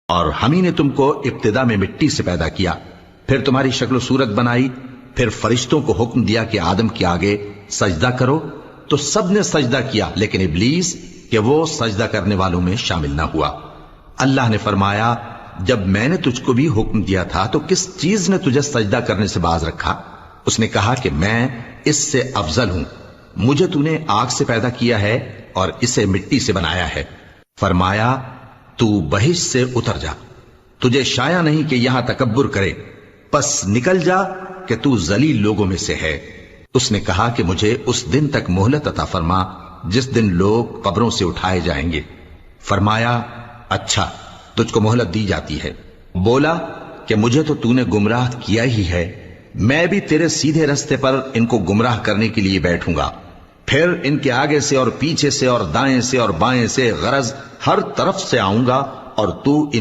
اور ہم ہی نے تم کو ابتدا میں مٹی سے پیدا کیا، پھر تمہاری شکل و صورت بنائی، پھر فرشتوں کو حکم دیا کہ آدم کے آگے سجدہ کرو، تو سب نے سجدہ کیا لیکن ابلیس کہ وہ سجدہ کرنے والوں میں شامل نہ ہوا۔ اللہ نے فرمایا جب میں نے تجھ کو بھی حکم دیا تھا تو کس چیز نے تجھے سجدہ کرنے سے باز رکھا؟ اس نے کہا کہ میں اس سے افضل ہوں، مجھے تو نے آگ سے پیدا کیا ہے اور اسے مٹی سے بنایا ہے۔ فرمایا تو بہشت سے اتر جا، تجھے شایع نہیں کہ یہاں تکبر کرے، پس نکل جا کہ تو ذلیل لوگوں میں سے ہے۔ اس نے کہا کہ مجھے اس دن تک مہلت عطا فرما جس دن لوگ قبروں سے اٹھائے جائیں گے۔ فرمایا اچھا، تجھ کو مہلت دی جاتی ہے۔ بولا کہ مجھے تو نے گمراہ کیا ہی ہے، میں بھی تیرے سیدھے رستے پر ان کو گمراہ کرنے کے لیے بیٹھوں گا، پھر ان کے آگے سے اور پیچھے سے اور دائیں سے اور بائیں سے غرض ہر طرف سے آؤں گا اور تو ان